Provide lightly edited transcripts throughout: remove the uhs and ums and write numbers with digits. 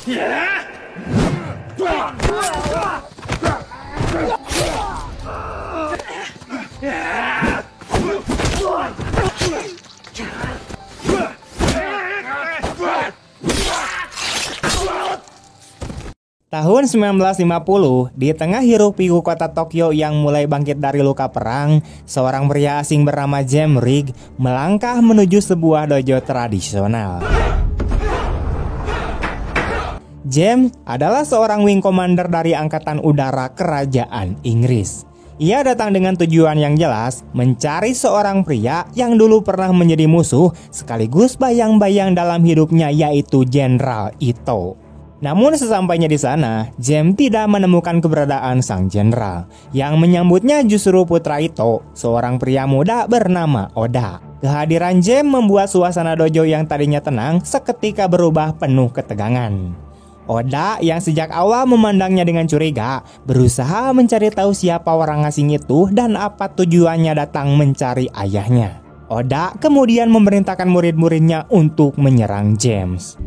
Tahun 1950, di tengah hiruk-pikuk kota Tokyo yang mulai bangkit dari luka perang, seorang pria asing bernama James Rigg melangkah menuju sebuah dojo tradisional. James adalah seorang wing commander dari Angkatan Udara Kerajaan Inggris. Ia datang dengan tujuan yang jelas, mencari seorang pria yang dulu pernah menjadi musuh sekaligus bayang-bayang dalam hidupnya, yaitu Jenderal Ito. Namun sesampainya di sana, James tidak menemukan keberadaan sang jenderal. Yang menyambutnya justru putra Ito, seorang pria muda bernama Oda. Kehadiran James membuat suasana dojo yang tadinya tenang seketika berubah penuh ketegangan. Oda yang sejak awal memandangnya dengan curiga, berusaha mencari tahu siapa orang asing itu dan apa tujuannya datang mencari ayahnya. Oda kemudian memerintahkan murid-muridnya untuk menyerang James.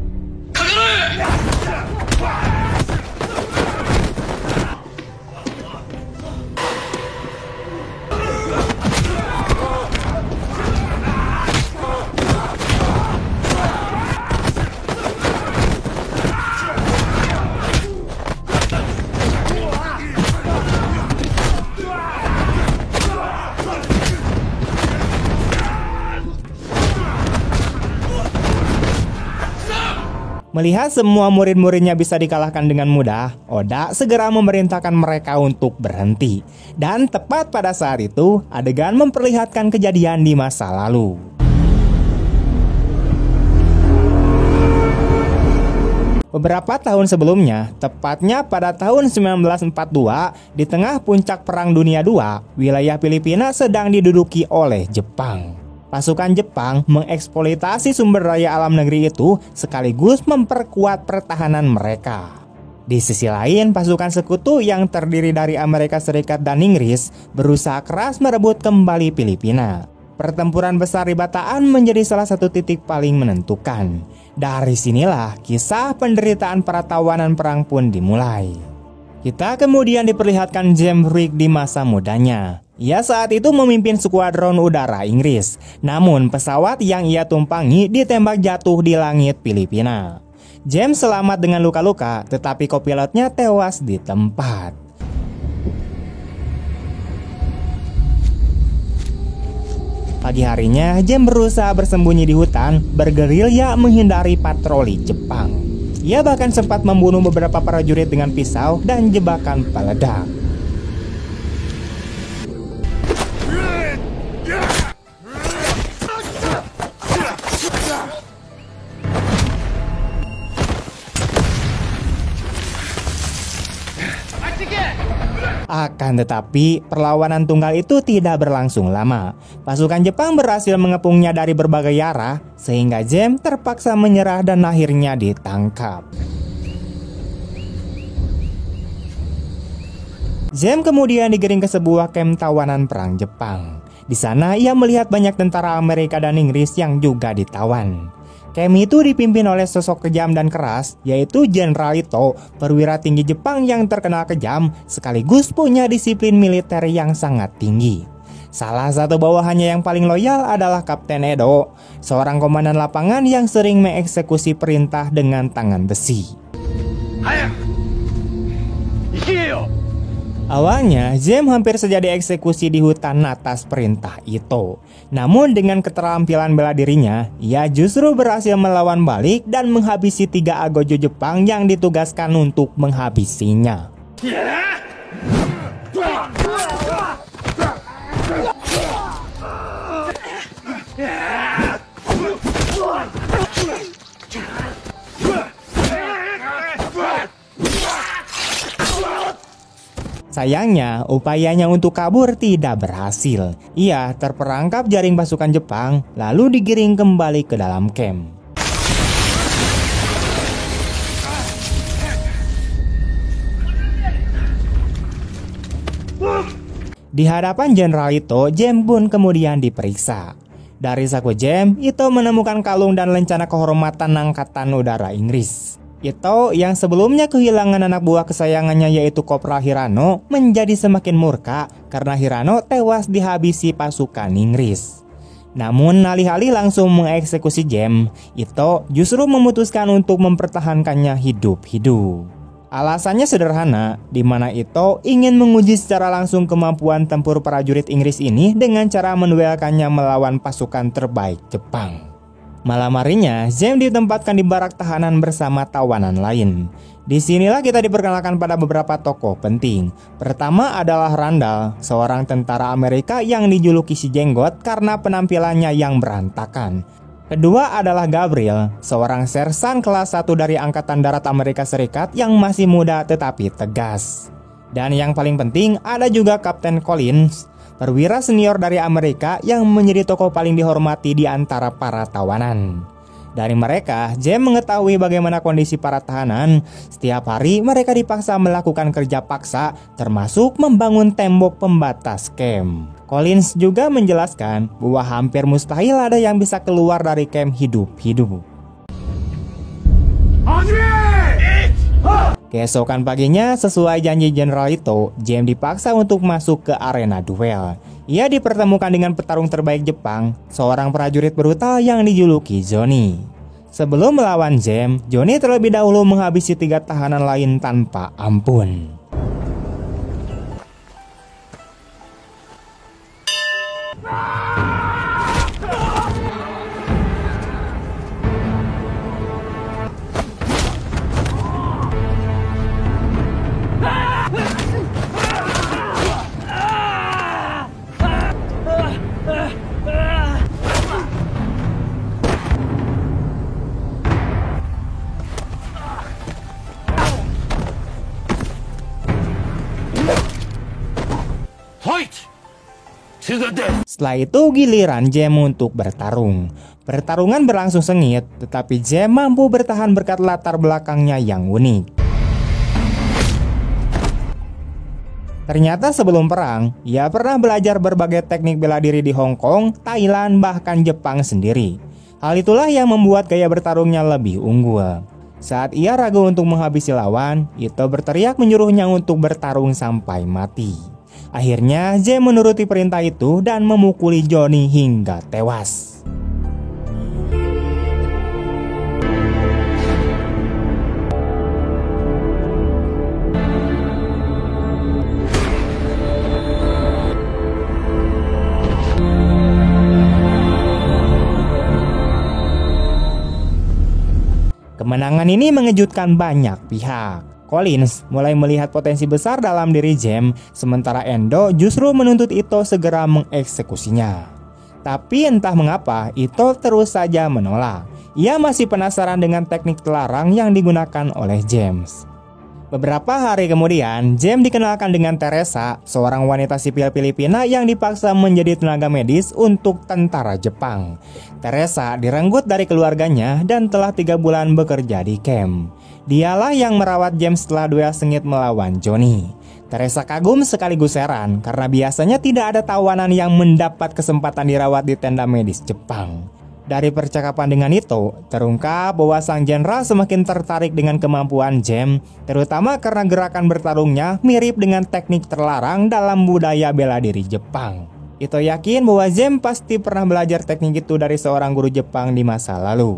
Melihat semua murid-muridnya bisa dikalahkan dengan mudah, Oda segera memerintahkan mereka untuk berhenti. Dan tepat pada saat itu, adegan memperlihatkan kejadian di masa lalu. Beberapa tahun sebelumnya, tepatnya pada tahun 1942, di tengah puncak Perang Dunia II, wilayah Filipina sedang diduduki oleh Jepang. Pasukan Jepang mengeksploitasi sumber daya alam negeri itu sekaligus memperkuat pertahanan mereka. Di sisi lain, pasukan sekutu yang terdiri dari Amerika Serikat dan Inggris berusaha keras merebut kembali Filipina. Pertempuran besar di Bataan menjadi salah satu titik paling menentukan. Dari sinilah kisah penderitaan para tawanan perang pun dimulai. Kita kemudian diperlihatkan James Rigg di masa mudanya. Ia saat itu memimpin skuadron udara Inggris. Namun pesawat yang ia tumpangi ditembak jatuh di langit Filipina. James selamat dengan luka-luka, tetapi kopilotnya tewas di tempat. Pagi harinya, James berusaha bersembunyi di hutan, bergerilya menghindari patroli Jepang. Ia bahkan sempat membunuh beberapa prajurit dengan pisau dan jebakan peledak. Akan tetapi, perlawanan tunggal itu tidak berlangsung lama. Pasukan Jepang berhasil mengepungnya dari berbagai arah, sehingga James terpaksa menyerah dan akhirnya ditangkap. James kemudian digiring ke sebuah kamp tawanan perang Jepang. Di sana ia melihat banyak tentara Amerika dan Inggris yang juga ditawan. Camp itu dipimpin oleh sosok kejam dan keras, yaitu Jenderal Ito, perwira tinggi Jepang yang terkenal kejam, sekaligus punya disiplin militer yang sangat tinggi. Salah satu bawahannya yang paling loyal adalah Kapten Edo, seorang komandan lapangan yang sering mengeksekusi perintah dengan tangan besi. Awalnya, James hampir saja dieksekusi di hutan atas perintah Ito. Namun dengan keterampilan bela dirinya, ia justru berhasil melawan balik dan menghabisi 3 agojo Jepang yang ditugaskan untuk menghabisinya. Sayangnya, upayanya untuk kabur tidak berhasil. Ia terperangkap jaring pasukan Jepang, lalu digiring kembali ke dalam kamp. Di hadapan Jenderal Ito, James pun kemudian diperiksa. Dari saku James, Ito menemukan kalung dan lencana kehormatan Angkatan Udara Inggris. Ito yang sebelumnya kehilangan anak buah kesayangannya yaitu Kopral Hirano menjadi semakin murka karena Hirano tewas dihabisi pasukan Inggris. Namun alih-alih langsung mengeksekusi Jem, Ito justru memutuskan untuk mempertahankannya hidup-hidup. Alasannya sederhana, di mana Ito ingin menguji secara langsung kemampuan tempur prajurit Inggris ini dengan cara menduelkannya melawan pasukan terbaik Jepang. Malam harinya, Jem ditempatkan di barak tahanan bersama tawanan lain. Disinilah kita diperkenalkan pada beberapa tokoh penting. Pertama adalah Randall, seorang tentara Amerika yang dijuluki si Jenggot karena penampilannya yang berantakan. Kedua adalah Gabriel, seorang sersan kelas 1 dari Angkatan Darat Amerika Serikat yang masih muda tetapi tegas. Dan yang paling penting ada juga Kapten Collins, perwira senior dari Amerika yang menjadi tokoh paling dihormati di antara para tawanan. Dari mereka, Jem mengetahui bagaimana kondisi para tahanan. Setiap hari mereka dipaksa melakukan kerja paksa, termasuk membangun tembok pembatas camp. Collins juga menjelaskan bahwa hampir mustahil ada yang bisa keluar dari camp hidup-hidup. Keesokan paginya, sesuai janji Jenderal Ito, Jem dipaksa untuk masuk ke arena duel. Ia dipertemukan dengan petarung terbaik Jepang, seorang prajurit brutal yang dijuluki Johnny. Sebelum melawan Jem, Johnny terlebih dahulu menghabisi 3 tahanan lain tanpa ampun. Setelah itu giliran Jem untuk bertarung. Pertarungan berlangsung sengit, tetapi Jem mampu bertahan berkat latar belakangnya yang unik. Ternyata sebelum perang, ia pernah belajar berbagai teknik bela diri di Hong Kong, Thailand, bahkan Jepang sendiri. Hal itulah yang membuat gaya bertarungnya lebih unggul. Saat ia ragu untuk menghabisi lawan, Ito berteriak menyuruhnya untuk bertarung sampai mati. Akhirnya Jem menuruti perintah itu dan memukuli Johnny hingga tewas. Kemenangan ini mengejutkan banyak pihak. Collins mulai melihat potensi besar dalam diri Jem, sementara Endo justru menuntut Ito segera mengeksekusinya. Tapi entah mengapa Ito terus saja menolak. Ia masih penasaran dengan teknik terlarang yang digunakan oleh James. Beberapa hari kemudian, Jem dikenalkan dengan Teresa, seorang wanita sipil Filipina yang dipaksa menjadi tenaga medis untuk tentara Jepang. Teresa direnggut dari keluarganya dan telah 3 bulan bekerja di camp. Dialah yang merawat James setelah duel sengit melawan Johnny. Teresa kagum sekaligus heran karena biasanya tidak ada tawanan yang mendapat kesempatan dirawat di tenda medis Jepang. Dari percakapan dengan Ito, terungkap bahwa sang jenderal semakin tertarik dengan kemampuan Jem, terutama karena gerakan bertarungnya mirip dengan teknik terlarang dalam budaya bela diri Jepang. Ito yakin bahwa Jem pasti pernah belajar teknik itu dari seorang guru Jepang di masa lalu.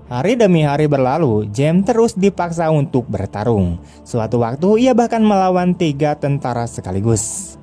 Hari demi hari berlalu, Jem terus dipaksa untuk bertarung. Suatu waktu ia bahkan melawan 3 tentara sekaligus.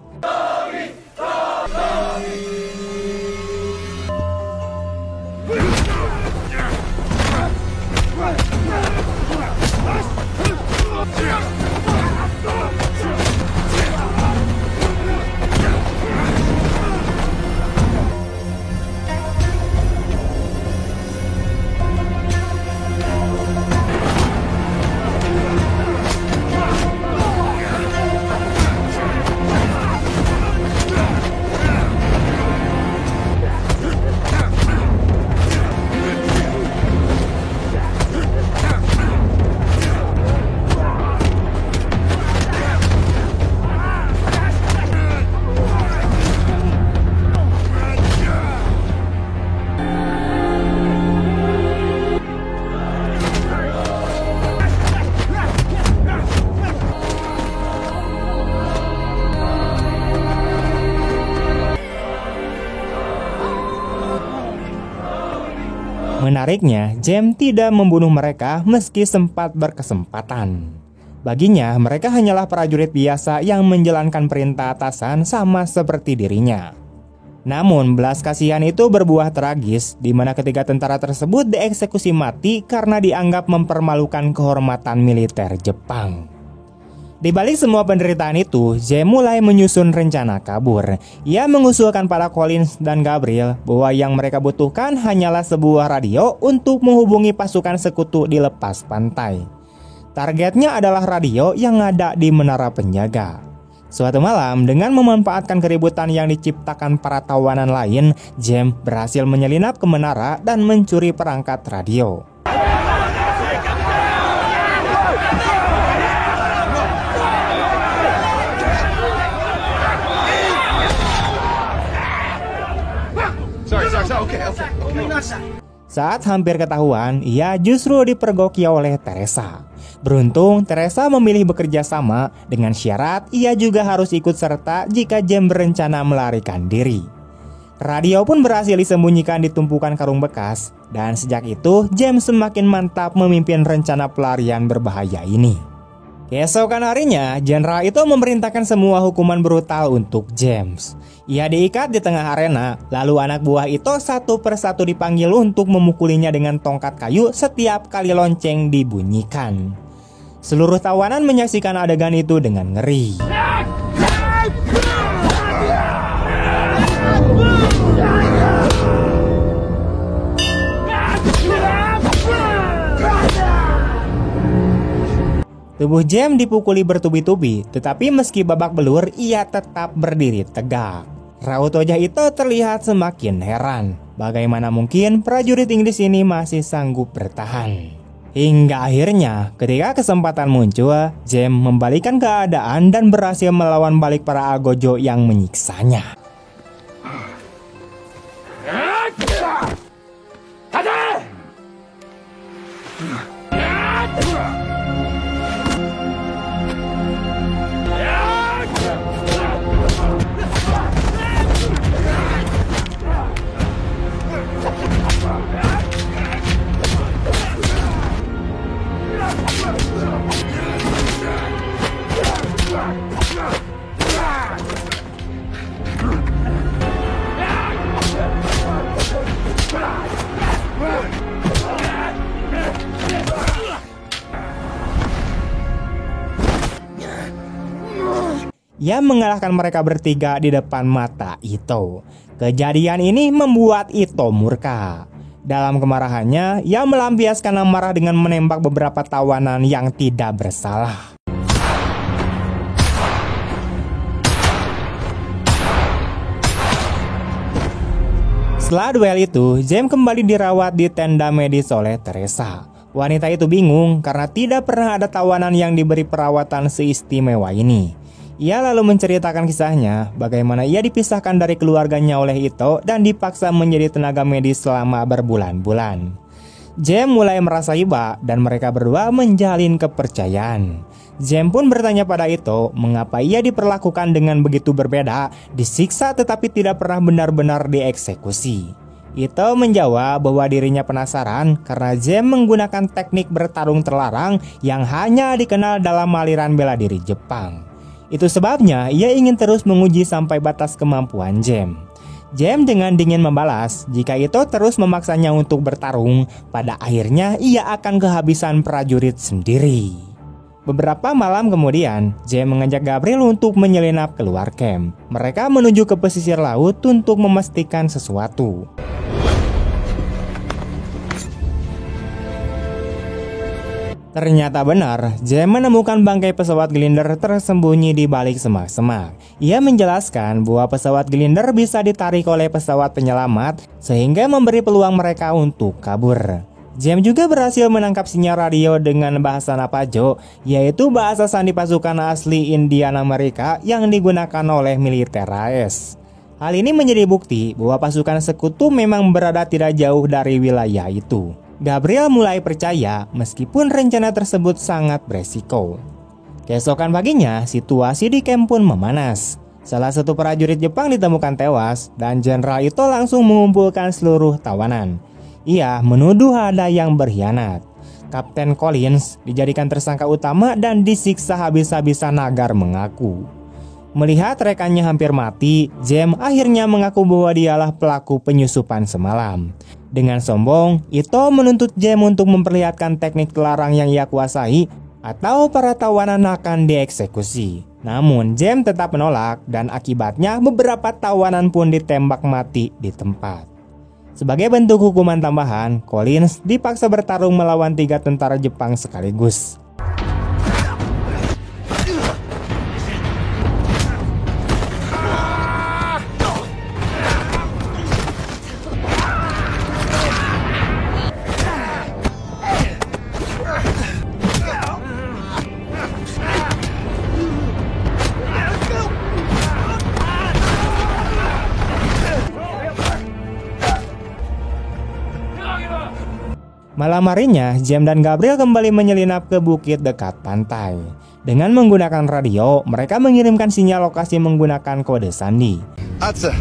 Menariknya, James tidak membunuh mereka meski sempat berkesempatan. Baginya, mereka hanyalah prajurit biasa yang menjalankan perintah atasan sama seperti dirinya. Namun, belas kasihan itu berbuah tragis, di mana ketiga tentara tersebut dieksekusi mati karena dianggap mempermalukan kehormatan militer Jepang. Di balik semua penderitaan itu, James mulai menyusun rencana kabur. Ia mengusulkan pada Collins dan Gabriel bahwa yang mereka butuhkan hanyalah sebuah radio untuk menghubungi pasukan sekutu di lepas pantai. Targetnya adalah radio yang ada di menara penjaga. Suatu malam, dengan memanfaatkan keributan yang diciptakan para tawanan lain, James berhasil menyelinap ke menara dan mencuri perangkat radio. Saat hampir ketahuan, ia justru dipergoki oleh Teresa. Beruntung, Teresa memilih bekerja sama dengan syarat ia juga harus ikut serta jika James berencana melarikan diri. Radio pun berhasil disembunyikan di tumpukan karung bekas, dan sejak itu James semakin mantap memimpin rencana pelarian berbahaya ini. Keesokan harinya, jenderal itu memerintahkan semua hukuman brutal untuk James. Ia diikat di tengah arena, lalu anak buah itu satu persatu dipanggil untuk memukulinya dengan tongkat kayu setiap kali lonceng dibunyikan. Seluruh tawanan menyaksikan adegan itu dengan ngeri. Tubuh James dipukuli bertubi-tubi, tetapi meski babak belur, ia tetap berdiri tegak. Raut wajah itu terlihat semakin heran. Bagaimana mungkin prajurit Inggris ini masih sanggup bertahan? Hingga akhirnya, ketika kesempatan muncul, James membalikkan keadaan dan berhasil melawan balik para Agojo yang menyiksanya. Ia mengalahkan mereka bertiga di depan mata Ito. Kejadian ini membuat Ito murka. Dalam kemarahannya, ia melampiaskan amarah dengan menembak beberapa tawanan yang tidak bersalah. Setelah duel itu, James kembali dirawat di tenda medis oleh Teresa. Wanita itu bingung karena tidak pernah ada tawanan yang diberi perawatan seistimewa ini. Ia lalu menceritakan kisahnya, bagaimana ia dipisahkan dari keluarganya oleh Ito dan dipaksa menjadi tenaga medis selama berbulan-bulan. James mulai merasa iba dan mereka berdua menjalin kepercayaan. James pun bertanya pada Ito mengapa ia diperlakukan dengan begitu berbeda, disiksa tetapi tidak pernah benar-benar dieksekusi. Ito menjawab bahwa dirinya penasaran karena James menggunakan teknik bertarung terlarang yang hanya dikenal dalam aliran bela diri Jepang. Itu sebabnya ia ingin terus menguji sampai batas kemampuan James. James dengan dingin membalas, jika Ito terus memaksanya untuk bertarung, pada akhirnya ia akan kehabisan prajurit sendiri. Beberapa malam kemudian, James mengajak Gabriel untuk menyelinap keluar camp. Mereka menuju ke pesisir laut untuk memastikan sesuatu. Ternyata benar, James menemukan bangkai pesawat Glinder tersembunyi di balik semak-semak. Ia menjelaskan bahwa pesawat Glinder bisa ditarik oleh pesawat penyelamat sehingga memberi peluang mereka untuk kabur. James juga berhasil menangkap sinyal radio dengan bahasa Navajo, yaitu bahasa sandi pasukan asli Indian Amerika yang digunakan oleh militer AS. Hal ini menjadi bukti bahwa pasukan sekutu memang berada tidak jauh dari wilayah itu. Gabriel mulai percaya meskipun rencana tersebut sangat beresiko. Keesokan paginya, situasi di camp pun memanas. Salah satu prajurit Jepang ditemukan tewas dan jenderal itu langsung mengumpulkan seluruh tawanan. Ia menuduh ada yang berkhianat. Kapten Collins dijadikan tersangka utama dan disiksa habis-habisan agar mengaku. Melihat rekannya hampir mati, James akhirnya mengaku bahwa dialah pelaku penyusupan semalam. Dengan sombong, Ito menuntut James untuk memperlihatkan teknik terlarang yang ia kuasai atau para tawanan akan dieksekusi. Namun James tetap menolak dan akibatnya beberapa tawanan pun ditembak mati di tempat. Sebagai bentuk hukuman tambahan, Collins dipaksa bertarung melawan 3 tentara Jepang sekaligus. Malam harinya, James dan Gabriel kembali menyelinap ke bukit dekat pantai. Dengan menggunakan radio, mereka mengirimkan sinyal lokasi menggunakan kode sandi. Atsa.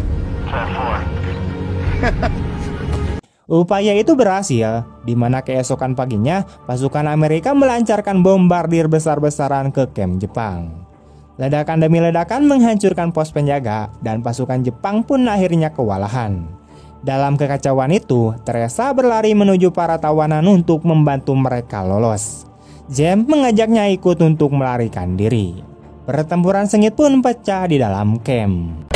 Upaya itu berhasil, di mana keesokan paginya, pasukan Amerika melancarkan bombardir besar-besaran ke kamp Jepang. Ledakan demi ledakan menghancurkan pos penjaga, dan pasukan Jepang pun akhirnya kewalahan. Dalam kekacauan itu, Teresa berlari menuju para tawanan untuk membantu mereka lolos. James mengajaknya ikut untuk melarikan diri. Pertempuran sengit pun pecah di dalam kamp.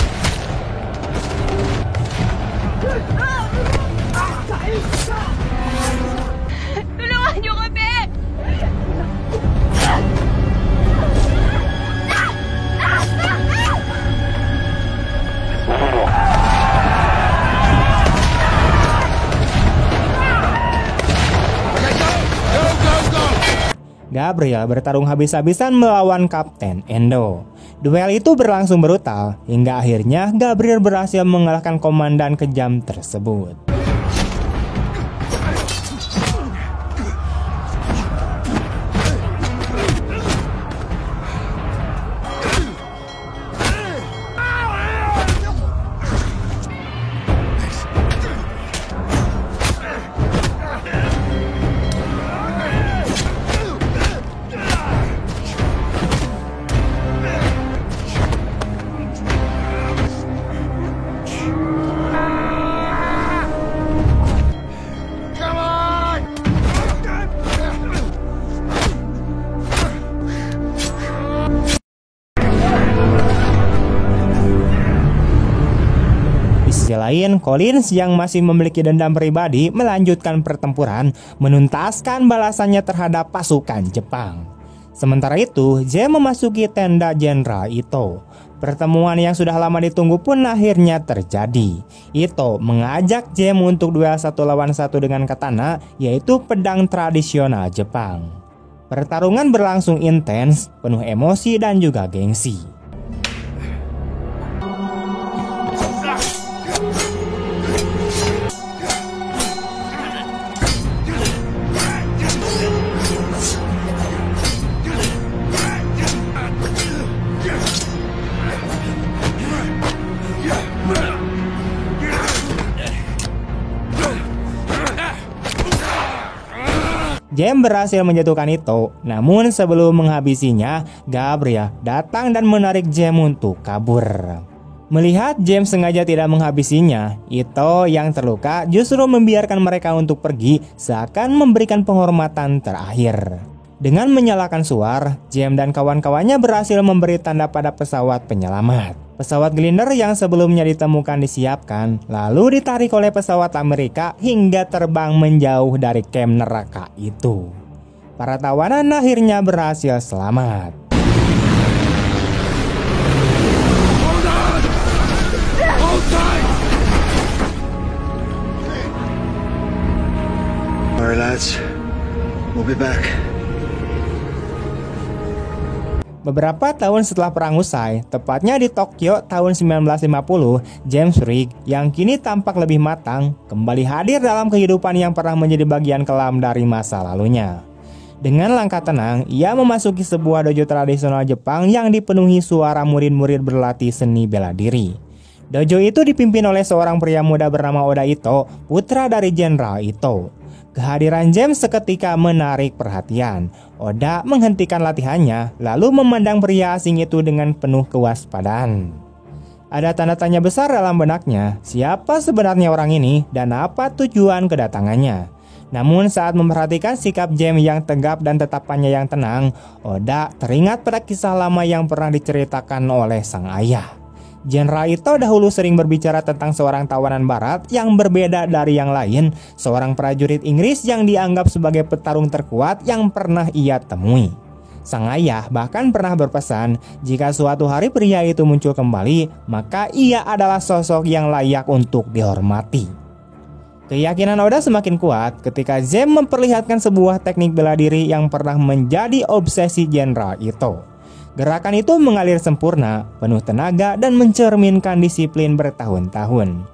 Gabriel bertarung habis-habisan melawan Kapten Endo. Duel itu berlangsung brutal, hingga akhirnya Gabriel berhasil mengalahkan komandan kejam tersebut. Di sisi lain, Collins yang masih memiliki dendam pribadi melanjutkan pertempuran, menuntaskan balasannya terhadap pasukan Jepang. Sementara itu, James memasuki tenda Jenderal Ito. Pertemuan yang sudah lama ditunggu pun akhirnya terjadi. Ito mengajak James untuk duel 1 lawan 1 dengan katana, yaitu pedang tradisional Jepang. Pertarungan berlangsung intens, penuh emosi dan juga gengsi. James berhasil menjatuhkan Ito, namun sebelum menghabisinya, Gabriel datang dan menarik James untuk kabur. Melihat James sengaja tidak menghabisinya, Ito yang terluka justru membiarkan mereka untuk pergi seakan memberikan penghormatan terakhir. Dengan menyalakan suar, James dan kawan-kawannya berhasil memberi tanda pada pesawat penyelamat. Pesawat glider yang sebelumnya ditemukan disiapkan, lalu ditarik oleh pesawat Amerika hingga terbang menjauh dari kamp neraka itu. Para tawanan akhirnya berhasil selamat. Alright lads, we'll be back. Beberapa tahun setelah perang usai, tepatnya di Tokyo tahun 1950, James Riggs yang kini tampak lebih matang kembali hadir dalam kehidupan yang pernah menjadi bagian kelam dari masa lalunya. Dengan langkah tenang, ia memasuki sebuah dojo tradisional Jepang yang dipenuhi suara murid-murid berlatih seni bela diri. Dojo itu dipimpin oleh seorang pria muda bernama Oda Ito, putra dari Jenderal Ito. Kehadiran James seketika menarik perhatian. Oda menghentikan latihannya, lalu memandang pria asing itu dengan penuh kewaspadaan. Ada tanda tanya besar dalam benaknya, siapa sebenarnya orang ini dan apa tujuan kedatangannya. Namun saat memperhatikan sikap James yang tegap dan tatapannya yang tenang, Oda teringat pada kisah lama yang pernah diceritakan oleh sang ayah. Jenderal Ito dahulu sering berbicara tentang seorang tawanan barat yang berbeda dari yang lain, seorang prajurit Inggris yang dianggap sebagai petarung terkuat yang pernah ia temui. Sang ayah bahkan pernah berpesan, jika suatu hari pria itu muncul kembali, maka ia adalah sosok yang layak untuk dihormati. Keyakinan Oda semakin kuat ketika James memperlihatkan sebuah teknik bela diri yang pernah menjadi obsesi Jenderal Ito. Gerakan itu mengalir sempurna, penuh tenaga dan mencerminkan disiplin bertahun-tahun.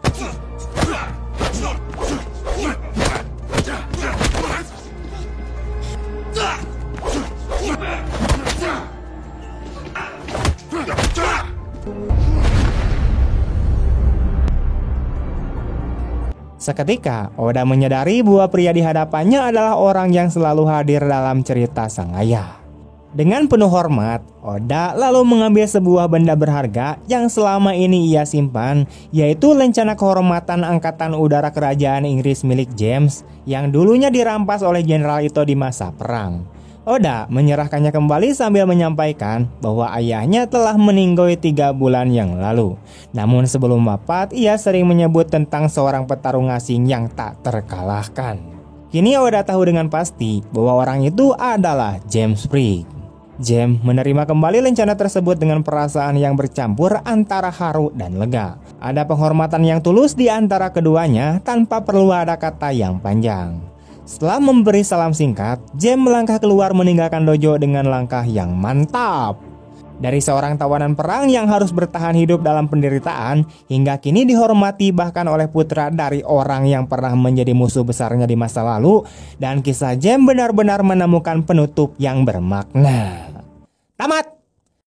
Seketika, Oda menyadari bahwa pria di hadapannya adalah orang yang selalu hadir dalam cerita sang ayah. Dengan penuh hormat, Oda lalu mengambil sebuah benda berharga yang selama ini ia simpan, yaitu lencana kehormatan Angkatan Udara Kerajaan Inggris milik James yang dulunya dirampas oleh Jenderal Ito di masa perang. Oda menyerahkannya kembali sambil menyampaikan bahwa ayahnya telah meninggal 3 bulan yang lalu. Namun sebelum wafat, ia sering menyebut tentang seorang petarung asing yang tak terkalahkan. Kini Oda tahu dengan pasti bahwa orang itu adalah James Frigg. James menerima kembali lencana tersebut dengan perasaan yang bercampur antara haru dan lega. Ada penghormatan yang tulus di antara keduanya tanpa perlu ada kata yang panjang. Setelah memberi salam singkat, James melangkah keluar meninggalkan dojo dengan langkah yang mantap. Dari seorang tawanan perang yang harus bertahan hidup dalam penderitaan, hingga kini dihormati bahkan oleh putra dari orang yang pernah menjadi musuh besarnya di masa lalu, dan kisah James benar-benar menemukan penutup yang bermakna. Tamat!